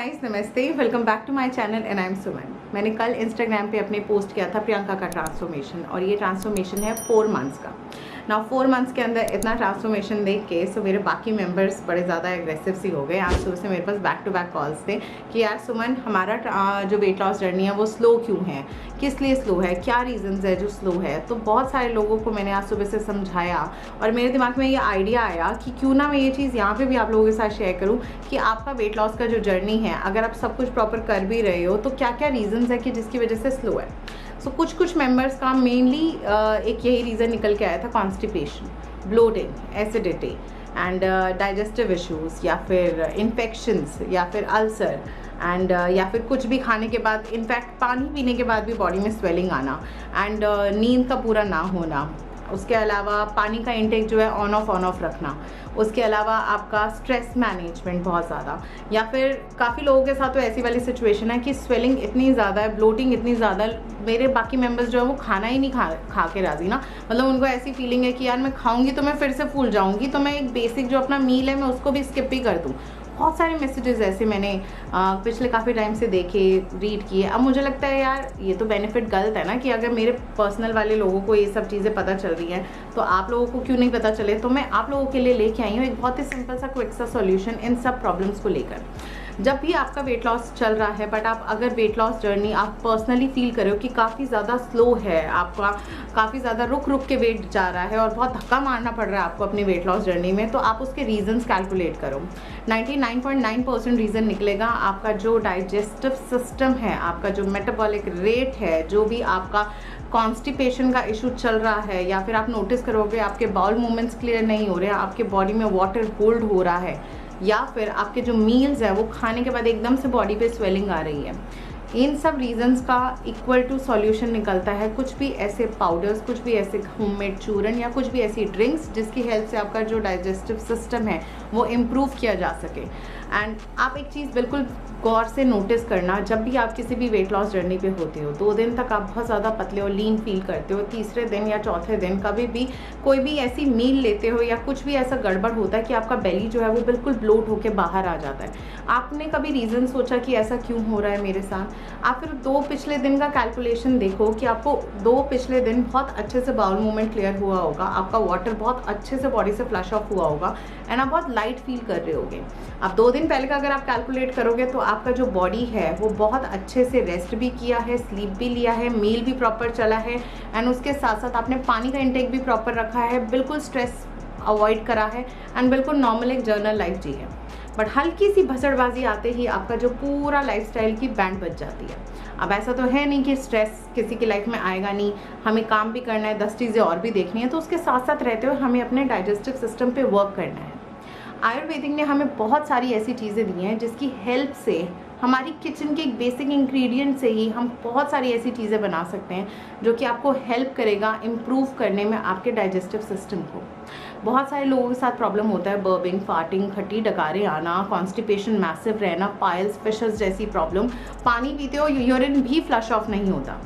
Guys, नमस्ते, welcome back to my channel and I am Suman. मैंने कल इंस्टाग्राम पे अपने पोस्ट किया था प्रियंका का ट्रांसफॉर्मेशन, और ये ट्रांसफॉर्मेशन है 4 मंथ्स का। ना 4 मंथ्स के अंदर इतना ट्रांसफॉर्मेशन देख के मेरे बाकी मेंबर्स बड़े ज़्यादा एग्रेसिव सी हो गए। आज सुबह से मेरे पास बैक टू बैक कॉल्स थे कि यार सुमन, हमारा जो वेट लॉस जर्नी है वो स्लो क्यों है, किस लिए स्लो है, क्या रीजंस है जो स्लो है। तो बहुत सारे लोगों को मैंने आज सुबह से समझाया और मेरे दिमाग में ये आइडिया आया कि क्यों ना मैं ये चीज़ यहाँ पे भी आप लोगों के साथ शेयर करूँ कि आपका वेट लॉस का जो जर्नी है, अगर आप सब कुछ प्रॉपर कर भी रहे हो तो क्या क्या रीजंस है कि जिसकी वजह से स्लो है। सो कुछ मेंबर्स का मेनली एक यही रीज़न निकल के आया था, constipation, bloating, acidity and digestive issues, या फिर इन्फेक्शंस, या फिर अल्सर एंड या फिर कुछ भी खाने के बाद, इनफैक्ट पानी पीने के बाद भी बॉडी में स्वेलिंग आना एंड नींद का पूरा ना होना। उसके अलावा पानी का इंटेक जो है ऑन ऑफ रखना। उसके अलावा आपका स्ट्रेस मैनेजमेंट बहुत ज़्यादा, या फिर काफ़ी लोगों के साथ तो ऐसी वाली सिचुएशन है कि स्वेलिंग इतनी ज़्यादा है, ब्लोटिंग इतनी ज़्यादा, मेरे बाकी मेंबर्स जो है वो खाना ही नहीं खा के राजी ना। मतलब उनको ऐसी फीलिंग है कि यार मैं खाऊंगी तो मैं फिर से फूल जाऊंगी, तो मैं एक बेसिक जो अपना मील है मैं उसको भी स्किप ही कर दूँ। बहुत सारे मैसेजेस ऐसे मैंने पिछले काफ़ी टाइम से देखे, रीड किए। अब मुझे लगता है यार ये तो बेनिफिट गलत है ना, कि अगर मेरे पर्सनल वाले लोगों को ये सब चीज़ें पता चल रही हैं तो आप लोगों को क्यों नहीं पता चले। तो मैं आप लोगों के लिए लेके आई हूँ एक बहुत ही सिंपल सा क्विक सा सॉल्यूशन इन सब प्रॉब्लम्स को लेकर। जब भी आपका वेट लॉस चल रहा है, बट आप अगर वेट लॉस जर्नी आप पर्सनली फील कर रहे हो कि काफ़ी ज़्यादा स्लो है, आपका काफ़ी ज़्यादा रुक के वेट जा रहा है और बहुत धक्का मारना पड़ रहा है आपको अपनी वेट लॉस जर्नी में, तो आप उसके रीजंस कैलकुलेट करो। 99.9% रीज़न निकलेगा आपका जो डाइजेस्टिव सिस्टम है, आपका जो मेटाबॉलिक रेट है, जो भी आपका कॉन्स्टिपेशन का इशू चल रहा है, या फिर आप नोटिस करोगे आपके बाउल मूवमेंट्स क्लियर नहीं हो रहे हैं, आपके बॉडी में वाटर होल्ड हो रहा है, या फिर आपके जो मील्स है वो खाने के बाद एकदम से बॉडी पे स्वेलिंग आ रही है। इन सब रीजंस का इक्वल टू सॉल्यूशन निकलता है कुछ भी ऐसे पाउडर्स, कुछ भी ऐसे होममेड चूरन, या कुछ भी ऐसी ड्रिंक्स जिसकी हेल्प से आपका जो डाइजेस्टिव सिस्टम है वो इम्प्रूव किया जा सके। एंड आप एक चीज़ बिल्कुल गौर से नोटिस करना, जब भी आप किसी भी वेट लॉस जर्नी पे होते हो, 2 दिन तक आप बहुत ज़्यादा पतले और लीन फील करते हो, तीसरे दिन या चौथे दिन कभी भी कोई भी ऐसी मील लेते हो या कुछ भी ऐसा गड़बड़ होता है कि आपका बेली जो है वो बिल्कुल ब्लोट होकर बाहर आ जाता है। आपने कभी रीज़न सोचा कि ऐसा क्यों हो रहा है मेरे साथ? आप फिर 2 पिछले दिन का कैलकुलेशन देखो कि आपको 2 पिछले दिन बहुत अच्छे से बाउल मूवमेंट क्लियर हुआ होगा, आपका वाटर बहुत अच्छे से बॉडी से फ्लश ऑफ हुआ होगा एंड आप बहुत लाइट फील कर रहे होगे। अब 2 दिन पहले का अगर आप कैलकुलेट करोगे तो आपका जो बॉडी है वो बहुत अच्छे से रेस्ट भी किया है, स्लीप भी लिया है, मील भी प्रॉपर चला है एंड उसके साथ साथ आपने पानी का इंटेक भी प्रॉपर रखा है, बिल्कुल स्ट्रेस अवॉइड करा है एंड बिल्कुल नॉर्मल एक जर्नल लाइफ जी है। बट हल्की सी भसड़बाजी आते ही आपका जो पूरा लाइफस्टाइल की बैंड बज जाती है। अब ऐसा तो है नहीं कि स्ट्रेस किसी की लाइफ में आएगा नहीं, हमें काम भी करना है, 10 चीज़ें और भी देखनी है, तो उसके साथ साथ रहते हुए हमें अपने डाइजेस्टिव सिस्टम पे वर्क करना है। आयुर्वेदिक ने हमें बहुत सारी ऐसी चीज़ें दी हैं जिसकी हेल्प से, हमारी किचन के एक बेसिक इंग्रेडिएंट से ही हम बहुत सारी ऐसी चीज़ें बना सकते हैं जो कि आपको हेल्प करेगा इम्प्रूव करने में आपके डाइजेस्टिव सिस्टम को। बहुत सारे लोगों के साथ प्रॉब्लम होता है, बर्बिंग, फार्टिंग, खट्टी डकारें आना, कॉन्स्टिपेशन मैसिव रहना, पाइल्स, फिशर्स जैसी प्रॉब्लम। पानी पीते हो यूरिन भी फ्लश ऑफ नहीं होता।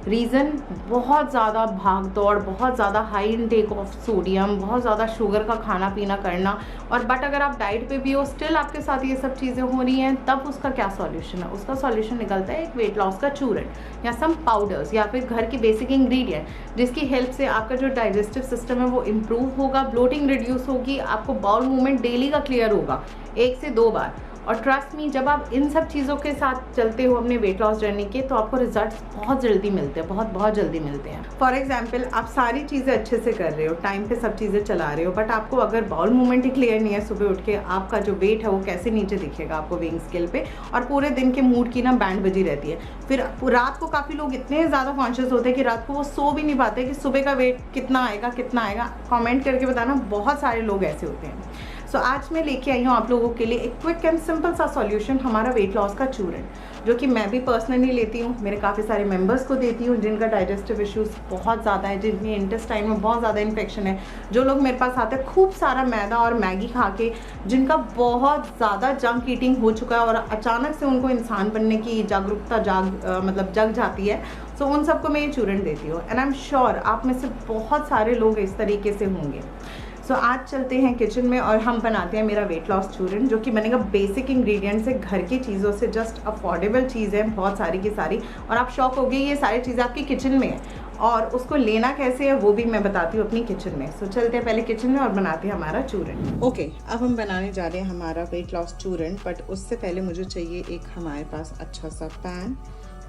रीज़न बहुत ज़्यादा भाग दौड़, बहुत ज़्यादा हाई इनटेक ऑफ सोडियम, बहुत ज़्यादा शुगर का खाना पीना करना, और बट अगर आप डाइट पे भी हो स्टिल आपके साथ ये सब चीज़ें हो रही हैं, तब उसका क्या सॉल्यूशन है? उसका सॉल्यूशन निकलता है एक वेट लॉस का चूरन या सम पाउडर्स या फिर घर की बेसिक इंग्रेडिएंट जिसकी हेल्प से आपका जो डाइजेस्टिव सिस्टम है वो इम्प्रूव होगा, ब्लोटिंग रिड्यूस होगी, आपको बाउल मूवमेंट डेली का क्लियर होगा 1 से 2 बार। और ट्रस्ट मी, जब आप इन सब चीज़ों के साथ चलते हो अपने वेट लॉस जर्नी के, तो आपको रिजल्ट्स बहुत जल्दी मिलते हैं, बहुत जल्दी मिलते हैं। फॉर एग्जांपल, आप सारी चीज़ें अच्छे से कर रहे हो, टाइम पे सब चीज़ें चला रहे हो, बट आपको अगर बाउल मूवमेंट ही क्लियर नहीं है, सुबह उठ के आपका जो वेट है वो कैसे नीचे दिखेगा आपको वेइंग स्केल पे, और पूरे दिन के मूड की ना बैंड बजी रहती है। फिर रात को काफ़ी लोग इतने ज़्यादा कॉन्शियस होते हैं कि रात को वो सो भी नहीं पाते कि सुबह का वेट कितना आएगा। कॉमेंट करके बताना, बहुत सारे लोग ऐसे होते हैं। सो आज मैं लेके आई हूँ आप लोगों के लिए एक क्विक एंड सिंपल सा सॉल्यूशन, हमारा वेट लॉस का चूरन, जो कि मैं भी पर्सनली लेती हूँ, मेरे काफ़ी सारे मेंबर्स को देती हूँ जिनका डाइजेस्टिव इश्यूज़ बहुत ज़्यादा है, जिनके इंटेस्टाइन में बहुत ज़्यादा इन्फेक्शन है, जो लोग मेरे पास आते हैं खूब सारा मैदा और मैगी खा के, जिनका बहुत ज़्यादा जंक ईटिंग हो चुका है और अचानक से उनको इंसान बनने की जागरूकता जग जाती है। सो उन सबको मैं ये चूरन देती हूँ एंड आई एम श्योर आप में से बहुत सारे लोग इस तरीके से होंगे। सो आज चलते हैं किचन में और हम बनाते हैं मेरा वेट लॉस चूरन, जो कि बनेगा बेसिक इंग्रेडिएंट से, घर की चीज़ों से, जस्ट अफोर्डेबल चीज़ है बहुत सारी की सारी, और आप शॉक हो गए ये सारी चीज़ें आपकी किचन में है, और उसको लेना कैसे है वो भी मैं बताती हूँ अपनी किचन में। सो चलते हैं पहले किचन में और बनाते हैं हमारा चूरन। ओके, अब हम बनाने जा रहे हैं हमारा वेट लॉस चूरन, बट उससे पहले मुझे चाहिए एक हमारे पास अच्छा सा पैन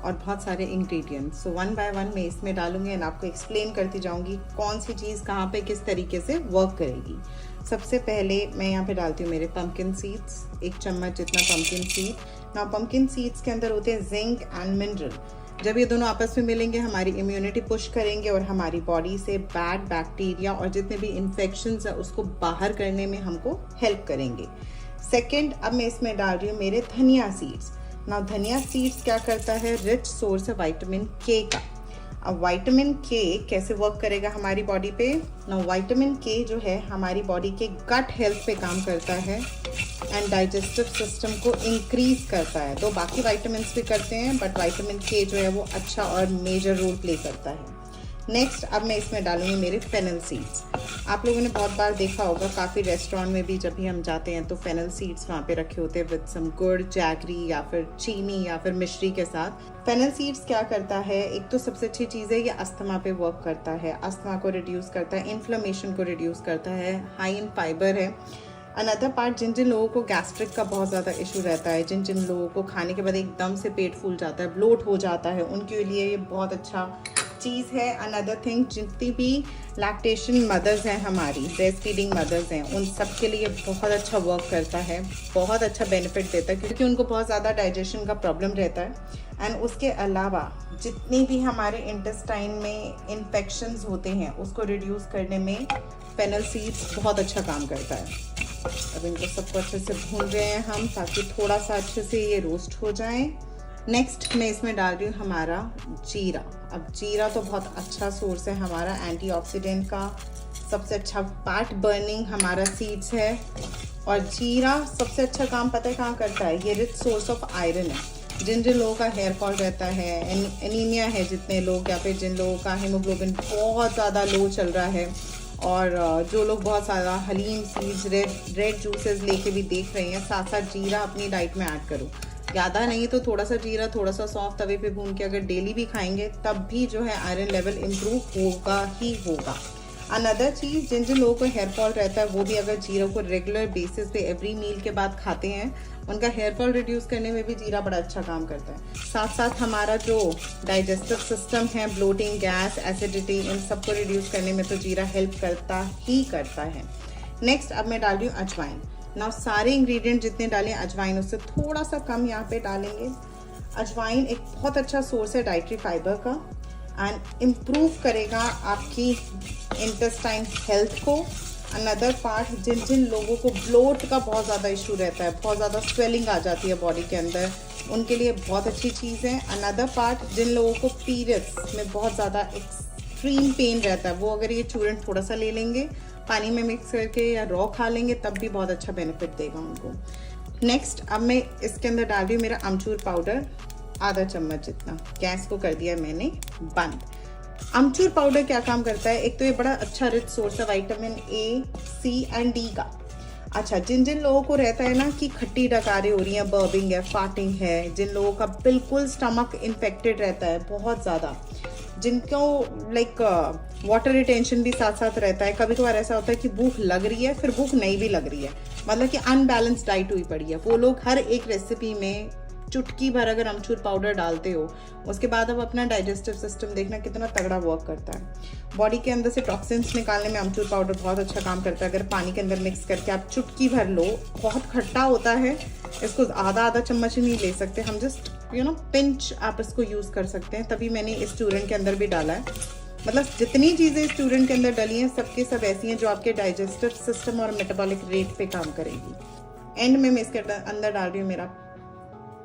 और बहुत सारे ingredients. So one by one मैं इसमें डालूंगी एंड आपको एक्सप्लेन करती जाऊंगी कौन सी चीज़ कहाँ पे किस तरीके से वर्क करेगी। सबसे पहले मैं यहाँ पे डालती हूँ मेरे पम्पकिन सीड्स, 1 चम्मच जितना पम्पकिन सीड। ना पम्पकिन सीड्स के अंदर होते हैं जिंक एंड मिनरल। जब ये दोनों आपस में मिलेंगे हमारी इम्यूनिटी पुश करेंगे और हमारी बॉडी से बैड बैक्टीरिया और जितने भी इन्फेक्शंस है उसको बाहर करने में हमको हेल्प करेंगे। सेकेंड, अब मैं इसमें डाल रही हूँ मेरे धनिया सीड्स। ना धनिया सीड्स क्या करता है, रिच सोर्स है विटामिन के का। अब विटामिन के कैसे वर्क करेगा हमारी बॉडी पे ना, विटामिन के जो है हमारी बॉडी के गट हेल्थ पे काम करता है एंड डाइजेस्टिव सिस्टम को इंक्रीज करता है। तो बाकी विटामिन भी करते हैं बट विटामिन के जो है वो अच्छा और मेजर रोल प्ले करता है। नेक्स्ट, अब मैं इसमें डालूंगी मेरे फेनल सीड्स। आप लोगों ने बहुत बार देखा होगा काफ़ी रेस्टोरेंट में भी जब भी हम जाते हैं तो फेनल सीड्स वहाँ पे रखे होते हैं विद सम गुड़, जैगरी या फिर चीनी या फिर मिश्री के साथ। फेनल सीड्स क्या करता है, एक तो सबसे अच्छी चीज़ है ये अस्थमा पे वर्क करता है, अस्थमा को रिड्यूस करता है, इन्फ्लेमेशन को रिड्यूस करता है, हाई इन फाइबर है। अनदर पार्ट, जिन जिन लोगों को गैस्ट्रिक का बहुत ज़्यादा इशू रहता है, जिन जिन लोगों को खाने के बाद एकदम से पेट फूल जाता है, ब्लोट हो जाता है, उनके लिए ये बहुत अच्छा चीज़ है। अनदर थिंग, जितनी भी लैक्टेशन मदर्स हैं हमारी, ब्रेस्ट फीडिंग मदर्स हैं, उन सब के लिए बहुत अच्छा वर्क करता है, बहुत अच्छा बेनिफिट देता है क्योंकि उनको बहुत ज़्यादा डाइजेशन का प्रॉब्लम रहता है। एंड उसके अलावा जितनी भी हमारे इंटेस्टाइन में इन्फेक्शंस होते हैं उसको रिड्यूस करने में फेनल सीड्स बहुत अच्छा काम करता है। अब इनको सबको अच्छे से भून रहे हैं हम ताकि थोड़ा सा अच्छे से ये रोस्ट हो जाए। नेक्स्ट मैं इसमें डाल रही हूँ हमारा जीरा। अब जीरा तो बहुत अच्छा सोर्स है हमारा एंटीऑक्सीडेंट का, सबसे अच्छा फैट बर्निंग हमारा सीड्स है। और जीरा सबसे अच्छा काम पता है कहाँ करता है, ये रिच सोर्स ऑफ आयरन है। जिन जिन लोगों का हेयर फॉल रहता है, एनीमिया है जितने लोग, या फिर जिन लोगों का हीमोग्लोबिन बहुत ज़्यादा लो चल रहा है, और जो लोग बहुत ज़्यादा हलीम सीड्स, रेड जूसेस लेके भी देख रहे हैं, साथ साथ जीरा अपनी डाइट में ऐड करो। ज़्यादा नहीं तो थोड़ा सा जीरा, थोड़ा सा सौंफ तवे पे भून के अगर डेली भी खाएंगे तब भी जो है आयरन लेवल इम्प्रूव होगा ही होगा। अनदर चीज़, जिन जिन लोगों को हेयर फॉल रहता है वो भी अगर जीरा को रेगुलर बेसिस पे एवरी मील के बाद खाते हैं, उनका हेयर फॉल रिड्यूस करने में भी जीरा बड़ा अच्छा काम करता है। साथ साथ हमारा जो डाइजेस्टिव सिस्टम है, ब्लोटिंग, गैस, एसिडिटी, इन सबको रिड्यूस करने में तो जीरा हेल्प करता ही करता है। नेक्स्ट, अब मैं डाल रही हूँ अजवाइन। ना सारे इंग्रेडिएंट जितने डालें अजवाइन उससे थोड़ा सा कम यहाँ पे डालेंगे। अजवाइन एक बहुत अच्छा सोर्स है डाइटरी फाइबर का एंड इम्प्रूव करेगा आपकी इंटेस्टाइन हेल्थ को। अनदर पार्ट, जिन जिन लोगों को ब्लोट का बहुत ज़्यादा इशू रहता है, बहुत ज़्यादा स्वेलिंग आ जाती है बॉडी के अंदर, उनके लिए बहुत अच्छी चीज़ है। अनदर पार्ट, जिन लोगों को पीरियड्स में बहुत ज़्यादा एक्सट्रीम पेन रहता है, वो अगर ये चूरन थोड़ा सा ले लेंगे, पानी में मिक्स करके या रॉ खा लेंगे, तब भी बहुत अच्छा बेनिफिट देगा उनको। नेक्स्ट, अब मैं इसके अंदर डाल रही हूँ मेरा अमचूर पाउडर, आधा चम्मच जितना। गैस को कर दिया मैंने बंद। अमचूर पाउडर क्या काम करता है, एक तो ये बड़ा अच्छा रिच सोर्स है vitamin A, C and D का। अच्छा, जिन जिन लोगों को रहता है ना कि खट्टी डकारें हो रही हैं, बर्बिंग है, फार्टिंग है, जिन लोगों का बिल्कुल स्टमक इन्फेक्टेड रहता है बहुत ज़्यादा, जिनको लाइक वाटर रिटेंशन भी साथ साथ रहता है, कभी कभार ऐसा होता है कि भूख लग रही है फिर भूख नहीं भी लग रही है, मतलब कि अनबैलेंस डाइट हुई पड़ी है, वो लोग हर एक रेसिपी में चुटकी भर अगर अमचूर पाउडर डालते हो, उसके बाद अब अपना डाइजेस्टिव सिस्टम देखना कितना तगड़ा वर्क करता है। बॉडी के अंदर से टॉक्सिन्स निकालने में अमचूर पाउडर बहुत अच्छा काम करता है। अगर पानी के अंदर मिक्स करके आप चुटकी भर लो, बहुत खट्टा होता है, इसको आधा चम्मच ही नहीं ले सकते हम, जस्ट पिंच आप इसको यूज़ कर सकते हैं। तभी मैंने इस चूरन के अंदर भी डाला है। मतलब जितनी चीज़ें इस चूरन के अंदर डली हैं सबके सब ऐसी हैं जो आपके डाइजेस्टिव सिस्टम और मेटाबॉलिक रेट पे काम करेगी। एंड में मैं इसके अंदर डाल रही हूँ मेरा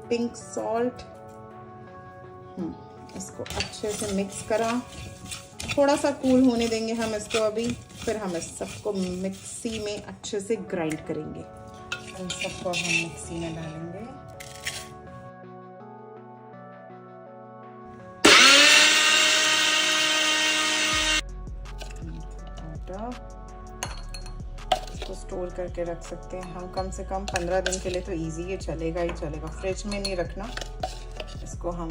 पिंक सॉल्ट। इसको अच्छे से मिक्स करा, थोड़ा सा कूल होने देंगे हम इसको अभी, फिर हम इस सबको मिक्सी में अच्छे से ग्राइंड करेंगे। इन सबको हम मिक्सी में डालेंगे। स्टोर करके रख सकते हैं हम कम से कम 15 दिन के लिए, तो इजी ये चलेगा ही चलेगा। फ्रिज में नहीं रखना इसको, हम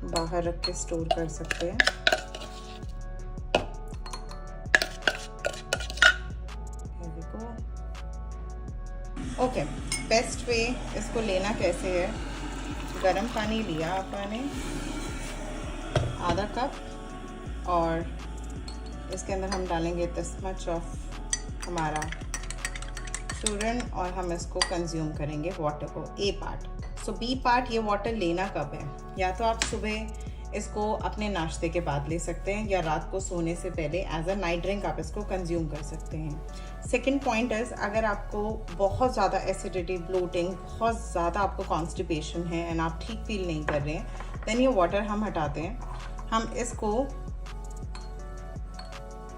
बाहर रख के स्टोर कर सकते हैं। ओके, बेस्ट वे इसको लेना कैसे है, गरम पानी लिया आपने आधा कप और इसके अंदर हम डालेंगे दिस मच ऑफ हमारा चूरन और हम इसको कंज्यूम करेंगे वाटर को। ए पार्ट। सो बी पार्ट, ये वाटर लेना कब है, या तो आप सुबह इसको अपने नाश्ते के बाद ले सकते हैं या रात को सोने से पहले एज अ नाइट ड्रिंक आप इसको कंज्यूम कर सकते हैं। सेकेंड पॉइंट इज़, अगर आपको बहुत ज़्यादा एसिडिटी, ब्लोटिंग, बहुत ज़्यादा आपको कॉन्स्टिपेशन है एंड आप ठीक फील नहीं कर रहे हैं, देन ये वाटर हम हटाते हैं। हम इसको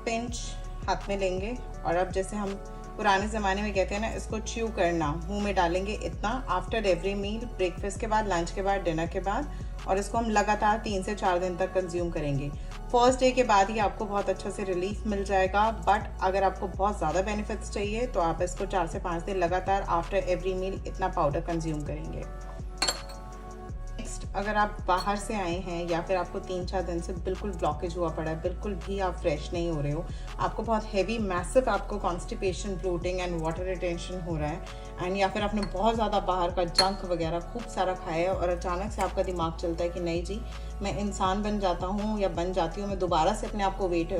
पिंच हाथ में लेंगे और अब जैसे हम पुराने ज़माने में कहते हैं ना, इसको च्यू करना, मुंह में डालेंगे इतना आफ्टर एवरी मील, ब्रेकफास्ट के बाद, लंच के बाद, डिनर के बाद, और इसको हम लगातार 3 से 4 दिन तक कंज्यूम करेंगे। फर्स्ट डे के बाद ही आपको बहुत अच्छा से रिलीफ मिल जाएगा, बट अगर आपको बहुत ज़्यादा बेनिफिट्स चाहिए तो आप इसको 4 से 5 दिन लगातार आफ्टर एवरी मील इतना पाउडर कंज्यूम करेंगे। अगर आप बाहर से आए हैं या फिर आपको 3-4 दिन से बिल्कुल ब्लॉकेज हुआ पड़ा है, बिल्कुल भी आप फ्रेश नहीं हो रहे हो, आपको बहुत हैवी मैसिव आपको constipation, bloating and water retention हो रहा है, एंड या फिर आपने बहुत ज़्यादा बाहर का जंक वगैरह खूब सारा खाया है और अचानक से आपका दिमाग चलता है कि नहीं जी, मैं इंसान बन जाता हूँ या बन जाती हूँ, मैं दोबारा से अपने आप को वेट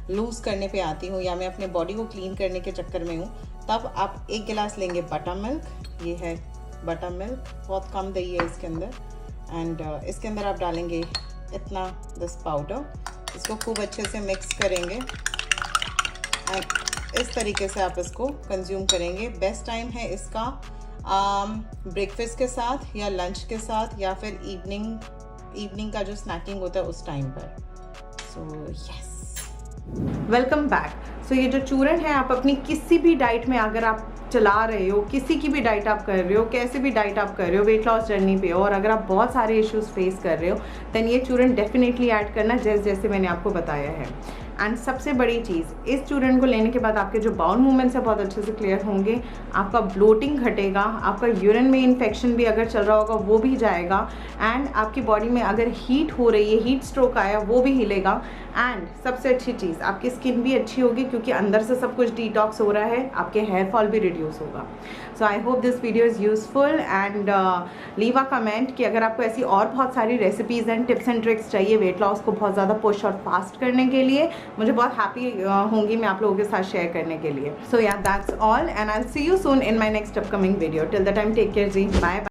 लूज़ करने पे आती हूँ या मैं अपने बॉडी को क्लीन करने के चक्कर में हूँ, तब आप 1 गिलास लेंगे बटर मिल्क। ये है बटर मिल्क, बहुत कम दही है इसके अंदर, एंड इसके अंदर आप डालेंगे इतना दिस पाउडर, इसको खूब अच्छे से मिक्स करेंगे एंड इस तरीके से आप इसको कंज्यूम करेंगे। बेस्ट टाइम है इसका ब्रेकफास्ट के साथ या लंच के साथ या फिर इवनिंग का जो स्नैकिंग होता है उस टाइम पर। So yes, welcome back. So ये जो चूरन है, आप अपनी किसी भी डाइट में अगर आप चला रहे हो, किसी की भी डाइट आप कर रहे हो, कैसे भी डाइट आप कर रहे हो, वेट लॉस जर्नी पे हो और अगर आप बहुत सारे इश्यूज फेस कर रहे हो, देन ये चूरन डेफिनेटली ऐड करना जैसे मैंने आपको बताया है। एंड सबसे बड़ी चीज़, इस चूरन को लेने के बाद आपके जो बाउल मूवमेंट्स है बहुत अच्छे से क्लियर होंगे, आपका ब्लोटिंग घटेगा, आपका यूरिन में इन्फेक्शन भी अगर चल रहा होगा वो भी जाएगा, एंड आपकी बॉडी में अगर हीट हो रही है, हीट स्ट्रोक आया, वो भी हिलेगा, एंड सबसे अच्छी चीज़ आपकी स्किन भी अच्छी होगी क्योंकि अंदर से सब कुछ डिटॉक्स हो रहा है, आपके हेयर फॉल भी रिड्यूस होगा। So I hope this video is useful and leave a comment कि अगर आपको ऐसी और बहुत सारी recipes and tips and tricks चाहिए वेट लॉस को बहुत ज़्यादा पुश और फास्ट करने के लिए, मुझे बहुत हैप्पी होंगी मैं आप लोगों के साथ शेयर करने के लिए। सो या that's all and I will see you soon in my next upcoming video. Till the time take care जी, बाय बाय।